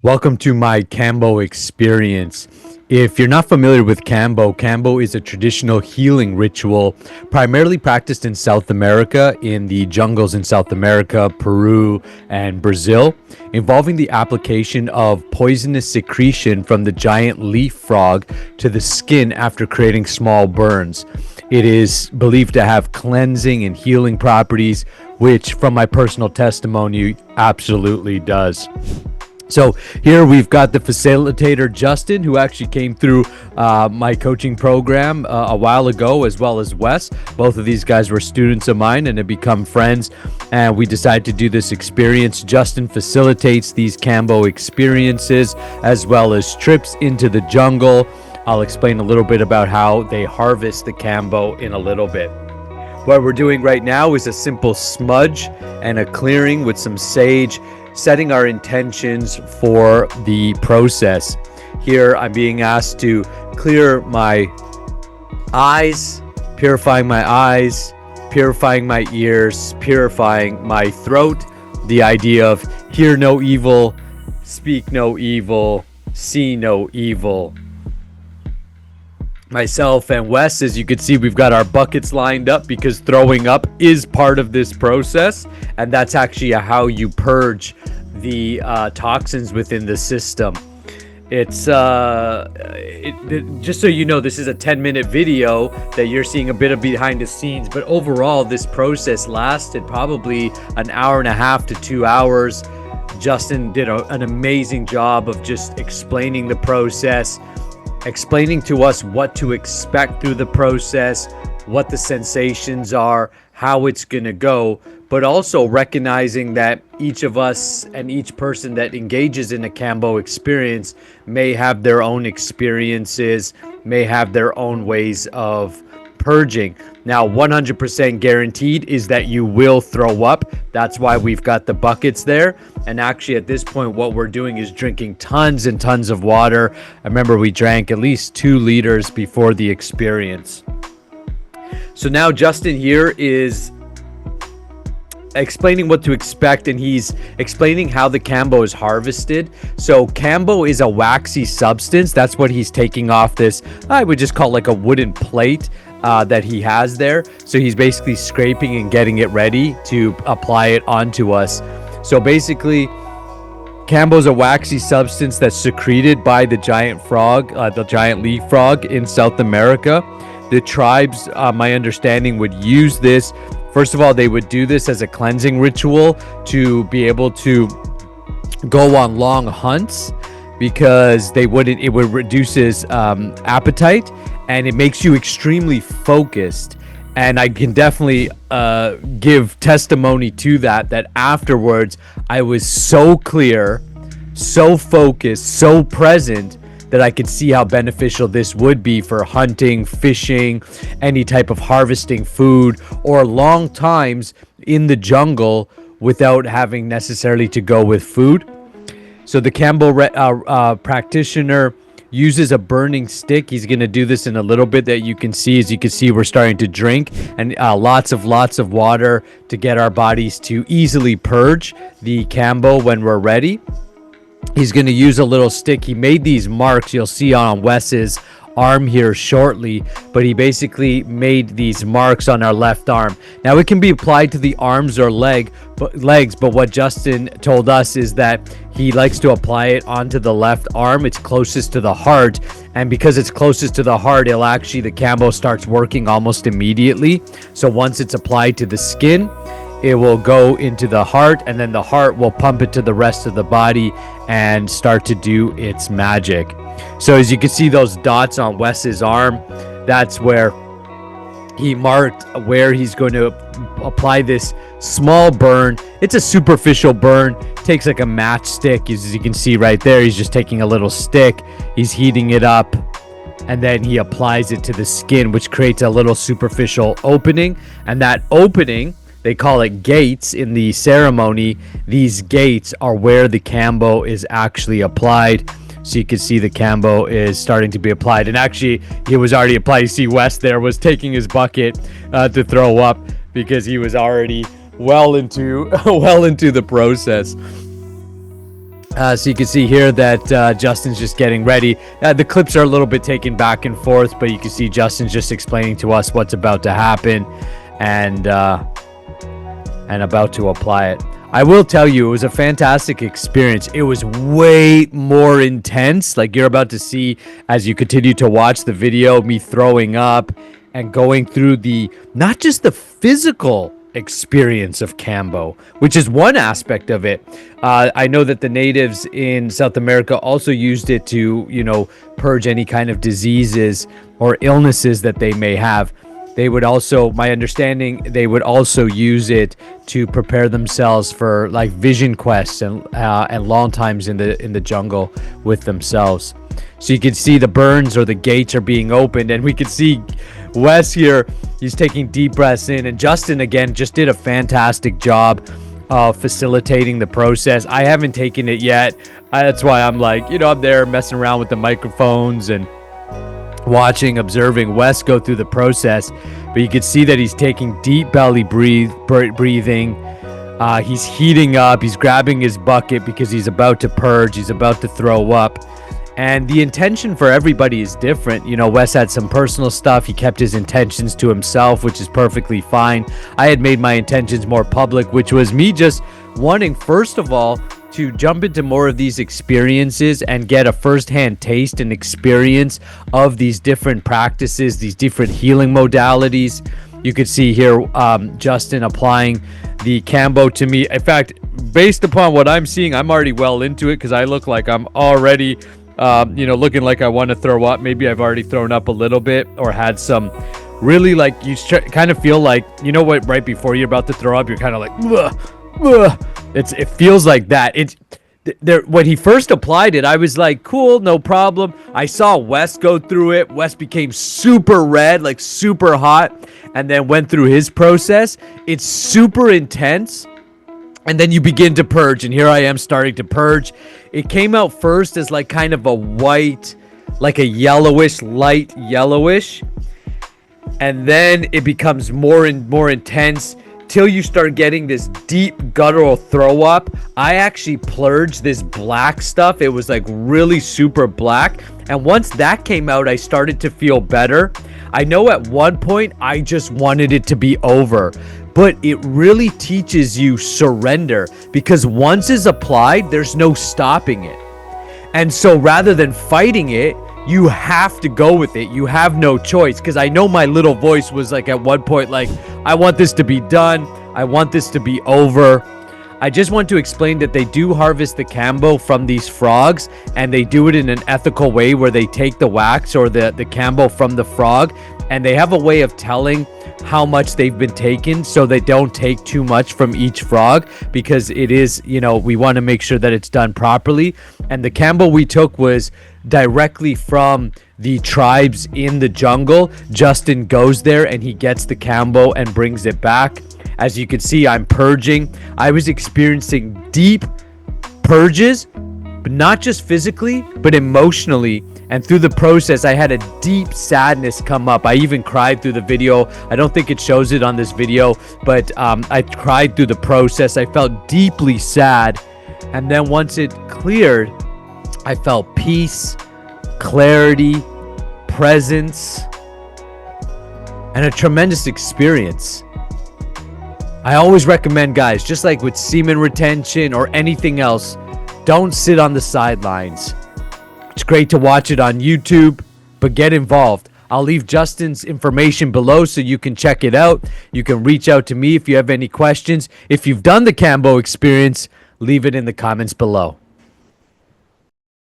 Welcome to my Kambo experience. If you're not familiar with Kambo, Kambo is a traditional healing ritual primarily practiced in South America, in the jungles in South America, Peru, and Brazil, involving the application of poisonous secretion from the giant leaf frog to the skin after creating small burns. It is believed to have cleansing and healing properties, which, from my personal testimony, absolutely does. So here we've got the facilitator, Justin, who actually came through my coaching program a while ago, as well as Wes. Both of these guys were students of mine and have become friends, and we decided to do this experience. Justin facilitates these Kambo experiences, as well as trips into the jungle. I'll explain a little bit about how they harvest the Kambo in a little bit. What we're doing right now is a simple smudge and a clearing with some sage, setting our intentions for the process. Here I'm being asked to clear my eyes, purifying my ears, purifying my throat. The idea of hear no evil, speak no evil, see no evil. Myself and Wes, as you can see, we've got our buckets lined up because throwing up is part of this process, and that's actually how you purge the toxins within the system. It's just so you know, this is a 10-minute video that you're seeing a bit of behind the scenes, but overall this process lasted probably an hour and a half to 2 hours. Justin did an amazing job of just explaining the process, explaining to us what to expect through the process, what the sensations are, how it's going to go, but also recognizing that each of us and each person that engages in a Kambo experience may have their own experiences, may have their own ways of purging. Now, 100% guaranteed is that you will throw up. That's why we've got the buckets there. And actually, at this point, what we're doing is drinking tons and tons of water. I remember we drank at least 2 liters before the experience. So now Justin here is explaining what to expect, and he's explaining how the Kambo is harvested. So Kambo is a waxy substance. That's what he's taking off this, I would just call like a wooden plate that he has there. So he's basically scraping and getting it ready to apply it onto us. So basically, Kambo is a waxy substance that's secreted by the giant frog, the giant leaf frog in South America. The tribes, my understanding, would use this. First of all, they would do this as a cleansing ritual to be able to go on long hunts, because it would reduces appetite, and it makes you extremely focused. And I can definitely give testimony to that afterwards I was so clear, so focused, so present, that I could see how beneficial this would be for hunting, fishing, any type of harvesting food, or long times in the jungle without having necessarily to go with food. So the Kambo practitioner uses a burning stick. He's going to do this in a little bit that you can see. As you can see, we're starting to drink, and lots of water to get our bodies to easily purge the Kambo when we're ready. He's going to use a little stick. He made these marks you'll see on Wes's arm here shortly, but he basically made these marks on our left arm. Now it can be applied to the arms or legs, but what Justin told us is that he likes to apply it onto the left arm. It's closest to the heart, and because it's closest to the heart, the Kambo starts working almost immediately. So once it's applied to the skin, it will go into the heart, and then the heart will pump it to the rest of the body and start to do its magic. So as you can see those dots on Wes's arm, that's where he marked where he's going to apply this small burn. It's a superficial burn. It takes like a matchstick. As you can see right there, he's just taking a little stick. He's heating it up, and then he applies it to the skin, which creates a little superficial opening. And that opening, they call it gates in the ceremony. These gates are where the Kambo is actually applied. So you can see the Kambo is starting to be applied, and actually it was already applied. You see Wes there was taking his bucket to throw up because he was already well into the process. So you can see here that Justin's just getting ready. The clips are a little bit taken back and forth, but you can see Justin's just explaining to us what's about to happen and about to apply it. I will tell you, it was a fantastic experience. It was way more intense. Like you're about to see as you continue to watch the video, me throwing up and going through not just the physical experience of Kambo, which is one aspect of it. I know that the natives in South America also used it to, purge any kind of diseases or illnesses that they may have. They would also, my understanding, they would also use it to prepare themselves for like vision quests and long times in the jungle with themselves. So you can see the burns or the gates are being opened, and we can see Wes here. He's taking deep breaths in, and Justin again just did a fantastic job of facilitating the process. I haven't taken it yet. That's why I'm like, I'm there messing around with the microphones and observing Wes go through the process. But you can see that he's taking deep belly breathing. He's heating up. He's grabbing his bucket because he's about to purge. He's about to throw up. And the intention for everybody is different. Wes had some personal stuff. He kept his intentions to himself, which is perfectly fine. I had made my intentions more public, which was me just wanting, first of all, to jump into more of these experiences and get a firsthand taste and experience of these different practices, these different healing modalities. You could see here Justin applying the Kambo to me. In fact, based upon what I'm seeing, I'm already well into it because I look like I'm already looking like I want to throw up. Maybe I've already thrown up a little bit or had some really like, you kind of feel like, what, right before you're about to throw up, you're kind of like, ugh, ugh. It feels like that. When he first applied it, I was like, cool, no problem. I saw Wes go through it. Wes became super red, like super hot, and then went through his process. It's super intense. And then you begin to purge, and here I am starting to purge. It came out first as like kind of a white, like a yellowish, light yellowish. And then it becomes more and more intense till you start getting this deep guttural throw up. I actually purged this black stuff. It was like really super black. And once that came out, I started to feel better. I know at one point I just wanted it to be over, but it really teaches you surrender, because once it's applied, there's no stopping it. And so rather than fighting it, you have to go with it. You have no choice. Because I know my little voice was like at one point like, I want this to be done. I want this to be over. I just want to explain that they do harvest the Kambo from these frogs, and they do it in an ethical way where they take the wax or the Kambo from the frog, and they have a way of telling how much they've been taken so they don't take too much from each frog, because it is, we want to make sure that it's done properly. And the Kambo we took was directly from the tribes in the jungle. Justin goes there and he gets the Kambo and brings it back. As you can see, I'm purging. I was experiencing deep purges, but not just physically, but emotionally. And through the process, I had a deep sadness come up. I even cried through the video. I don't think it shows it on this video, but I cried through the process. I felt deeply sad. And then once it cleared, I felt peace, clarity, presence, and a tremendous experience. I always recommend, guys, just like with semen retention or anything else, don't sit on the sidelines. It's great to watch it on YouTube, but get involved. I'll leave Justin's information below so you can check it out. You can reach out to me if you have any questions. If you've done the Kambo experience, leave it in the comments below.